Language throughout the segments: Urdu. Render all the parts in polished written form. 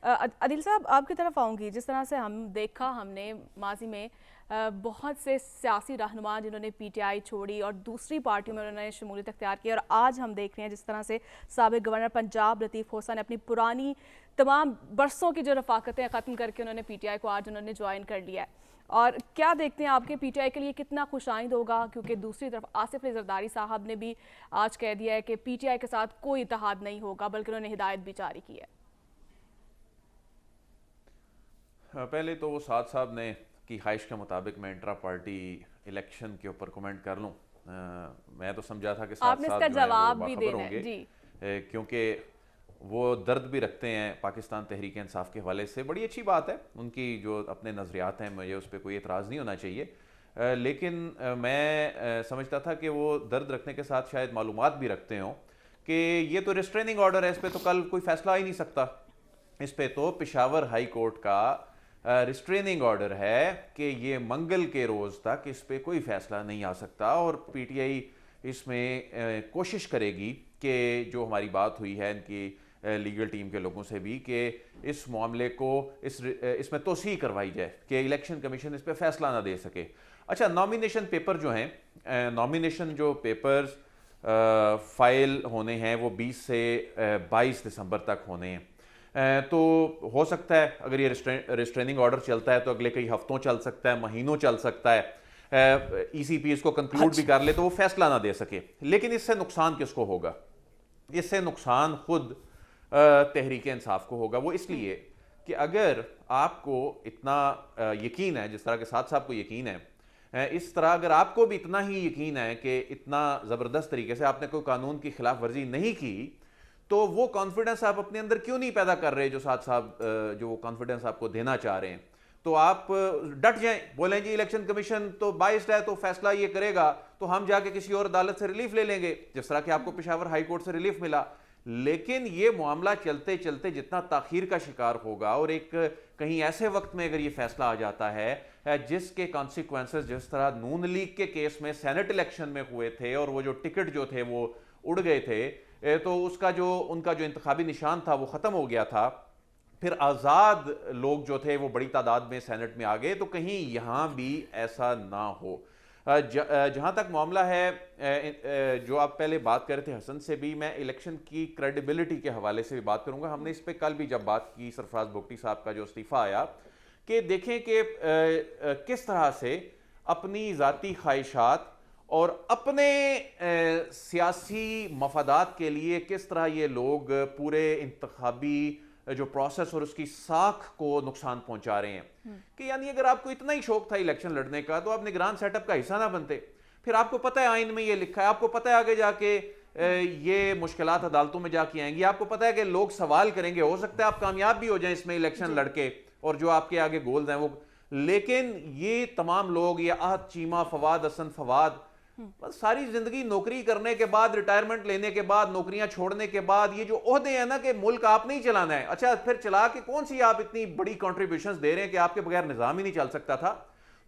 عدیل صاحب آپ کی طرف آؤں گی. جس طرح سے ہم نے ماضی میں بہت سے سیاسی رہنما جنہوں نے پی ٹی آئی چھوڑی اور دوسری پارٹیوں میں انہوں نے شمولیت اختیار کی, اور آج ہم دیکھ رہے ہیں جس طرح سے سابق گورنر پنجاب لطیف کھوسہ نے اپنی پرانی تمام برسوں کی جو رفاقتیں ختم کر کے انہوں نے پی ٹی آئی کو آج انہوں نے جوائن کر لیا ہے. اور کیا دیکھتے ہیں آپ کے پی ٹی آئی کے لیے کتنا خوش آئند ہوگا, کیونکہ دوسری طرف آصف علی زرداری صاحب نے بھی آج کہہ دیا ہے کہ پی ٹی آئی کے ساتھ کوئی اتحاد نہیں ہوگا, بلکہ انہوں نے ہدایت بھی جاری کی ہے. پہلے تو وہ سعد صاحب نے کی خواہش کے مطابق میں انٹرا پارٹی الیکشن کے اوپر کومنٹ کر لوں. میں تو سمجھا تھا کہ آپ سعد نے اس صاحب کا جو ہیں وہ جواب بھی باخبر دینا ہوں ہے. گے, جی کیونکہ وہ درد بھی رکھتے ہیں پاکستان تحریک انصاف کے حوالے سے. بڑی اچھی بات ہے, ان کی جو اپنے نظریات ہیں مجھے اس پہ کوئی اعتراض نہیں ہونا چاہیے, لیکن میں سمجھتا تھا کہ وہ درد رکھنے کے ساتھ شاید معلومات بھی رکھتے ہوں کہ یہ تو ریسٹریننگ آرڈر ہے, اس پہ تو کل کوئی فیصلہ ہی نہیں سکتا. اس پہ تو پشاور ہائی کورٹ کا ریسٹریننگ آرڈر ہے کہ یہ منگل کے روز تک اس پہ کوئی فیصلہ نہیں آ سکتا, اور پی ٹی آئی اس میں کوشش کرے گی کہ جو ہماری بات ہوئی ہے ان کی لیگل ٹیم کے لوگوں سے بھی, کہ اس معاملے کو اس میں توسیع کروائی جائے کہ الیکشن کمیشن اس پہ فیصلہ نہ دے سکے. اچھا, نامینیشن پیپر جو ہیں, نامینیشن جو پیپرز فائل ہونے ہیں وہ 20 سے 22 دسمبر تک ہونے ہیں. تو ہو سکتا ہے اگر یہ ریسٹریننگ آرڈر چلتا ہے تو اگلے کئی ہفتوں چل سکتا ہے, مہینوں چل سکتا ہے, ای سی پی اس کو کنکلوڈ بھی کر لے تو وہ فیصلہ نہ دے سکے. لیکن اس سے نقصان کس کو ہوگا؟ اس سے نقصان خود تحریک انصاف کو ہوگا. وہ اس لیے کہ اگر آپ کو اتنا یقین ہے, جس طرح کے ساتھ صاحب کو یقین ہے, اس طرح اگر آپ کو بھی اتنا ہی یقین ہے کہ اتنا زبردست طریقے سے آپ نے کوئی قانون کی خلاف ورزی نہیں کی, تو وہ کانفیڈنس آپ اپنے اندر کیوں نہیں پیدا کر رہے جو ساتھ صاحب جو وہ کانفیڈنس آپ کو دینا چاہ رہے ہیں؟ تو آپ ڈٹ جائیں, بولیں جی الیکشن کمیشن تو بائسڈ ہے تو فیصلہ یہ کرے گا تو ہم جا کے کسی اور عدالت سے ریلیف لے لیں گے, جس طرح کہ آپ کو پشاور ہائی کورٹ سے ریلیف ملا. لیکن یہ معاملہ چلتے چلتے جتنا تاخیر کا شکار ہوگا, اور ایک کہیں ایسے وقت میں اگر یہ فیصلہ آ جاتا ہے جس کے کانسیکوینسز جس طرح نون لیگ کے کیس میں سینٹ الیکشن میں ہوئے تھے اور وہ جو ٹکٹ جو تھے وہ اڑ گئے تھے, تو اس کا جو ان کا جو انتخابی نشان تھا وہ ختم ہو گیا تھا, پھر آزاد لوگ جو تھے وہ بڑی تعداد میں سینٹ میں آ گئے, تو کہیں یہاں بھی ایسا نہ ہو. جہاں تک معاملہ ہے جو آپ پہلے بات کر رہے تھے حسن سے بھی, میں الیکشن کی کریڈیبلٹی کے حوالے سے بھی بات کروں گا. ہم نے اس پہ کل بھی جب بات کی سرفراز بگٹی صاحب کا جو استعفیٰ آیا, کہ دیکھیں کہ کس طرح سے اپنی ذاتی خواہشات اور اپنے سیاسی مفادات کے لیے کس طرح یہ لوگ پورے انتخابی جو پروسیس اور اس کی ساکھ کو نقصان پہنچا رہے ہیں. کہ یعنی اگر آپ کو اتنا ہی شوق تھا الیکشن لڑنے کا تو آپ نگران سیٹ اپ کا حصہ نہ بنتے. پھر آپ کو پتہ ہے آئین میں یہ لکھا ہے, آپ کو پتہ ہے آگے جا کے یہ مشکلات عدالتوں میں جا کے آئیں گی, آپ کو پتہ ہے کہ لوگ سوال کریں گے, ہو سکتا ہے آپ کامیاب بھی ہو جائیں اس میں الیکشن لڑ کے اور جو آپ کے آگے گولز ہیں وہ, لیکن یہ تمام لوگ, یہ احد چیمہ, فواد حسن فواد, ساری زندگی نوکری کرنے کے بعد, ریٹائرمنٹ لینے کے بعد, نوکریاں چھوڑنے کے بعد, یہ جو عہدے ہیں نا کہ ملک آپ نہیں چلانا ہے, اچھا پھر چلا کے کون سی آپ اتنی بڑی کنٹریبیوشنز دے رہے ہیں کہ آپ کے بغیر نظام ہی نہیں چل سکتا تھا,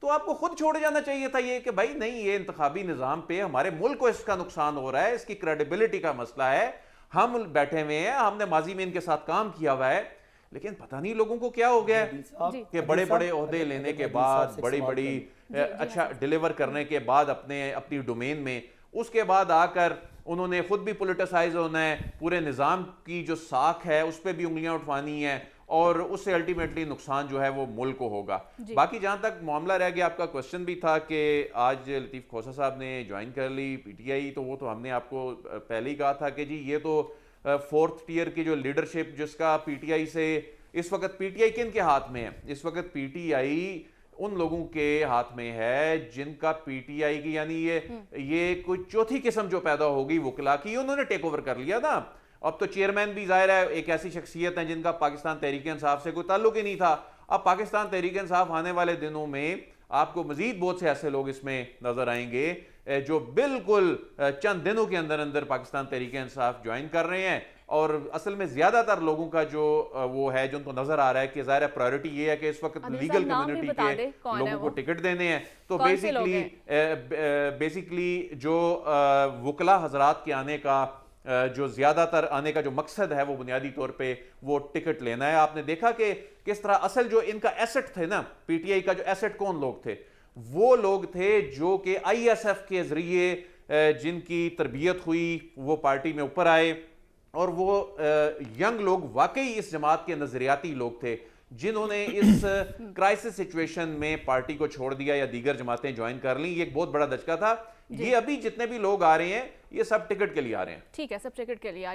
تو آپ کو خود چھوڑ جانا چاہیے تھا یہ کہ بھائی نہیں, یہ انتخابی نظام پہ ہمارے ملک کو اس کا نقصان ہو رہا ہے, اس کی کریڈیبلٹی کا مسئلہ ہے, ہم بیٹھے ہوئے ہیں, ہم نے ماضی میں ان کے ساتھ کام کیا ہوا ہے, لیکن پتہ نہیں لوگوں کو کیا ہو گیا ہے کہ بڑے بڑے عہدے لینے کے بعد, بڑی بڑی اچھا ڈیلیور کرنے کے بعد اپنی ڈومین میں, اس کے بعد آ کر انہوں نے خود بھی پولیٹیسائز ہونا ہے, پورے نظام کی جو ساکھ ہے اس پہ بھی انگلیاں اٹھوانی ہیں, اور اس سے الٹیمیٹلی نقصان جو ہے وہ ملک کو ہوگا. باقی جہاں تک معاملہ رہ گیا, آپ کا کوشچن بھی تھا کہ آج لطیف کھوسہ صاحب نے جوائن کر لی پی ٹی آئی, تو وہ تو ہم نے آپ کو پہلے ہی کہا تھا کہ جی یہ تو فورتھ ٹیئر کی جو لیڈرشپ جس کا پی ٹی آئی سے اس وقت, پی ٹی آئی کن کے ہاتھ میں ہے اس وقت؟ پی ٹی آئی ان لوگوں کے ہاتھ میں ہے جن کا پی ٹی آئی کی, یعنی یہ کوئی چوتھی قسم جو پیدا ہوگی وکلا کی, انہوں نے ٹیک اوور کر لیا نا. اب تو چیئرمین بھی ظاہر ہے ایک ایسی شخصیت ہیں جن کا پاکستان تحریک انصاف سے کوئی تعلق ہی نہیں تھا. اب پاکستان تحریک انصاف آنے والے دنوں میں آپ کو مزید بہت سے ایسے لوگ اس میں نظر آئیں گے جو بالکل چند دنوں کے اندر اندر پاکستان تحریک انصاف جوائن کر رہے ہیں, اور اصل میں زیادہ تر لوگوں کا جو وہ ہے جو ان کو نظر آ رہا ہے کہ ظاہر ہے پرائیورٹی یہ ہے کہ اس وقت لیگل کمیونٹی کے لوگوں کو ٹکٹ دینے ہیں, تو بیسیکلی جو وکلا حضرات کے آنے کا جو زیادہ تر آنے کا جو مقصد ہے وہ بنیادی طور پہ وہ ٹکٹ لینا ہے. آپ نے دیکھا کہ کس طرح اصل جو ان کا ایسٹ تھے نا, پی ٹی آئی کا جو ایسٹ کون لوگ تھے, وہ لوگ تھے جو کہ آئی ایس ایف کے ذریعے جن کی تربیت ہوئی وہ پارٹی میں اوپر آئے, اور وہ ینگ لوگ واقعی اس جماعت کے نظریاتی لوگ تھے جنہوں نے اس کرائسس سچویشن میں پارٹی کو چھوڑ دیا یا دیگر جماعتیں جوائن کر لیں. یہ ایک بہت بڑا دھچکا تھا. یہ ابھی جتنے بھی لوگ آ رہے ہیں یہ سب ٹکٹ کے لیے آ رہے ہیں. ٹھیک ہے, سب ٹکٹ کے لیے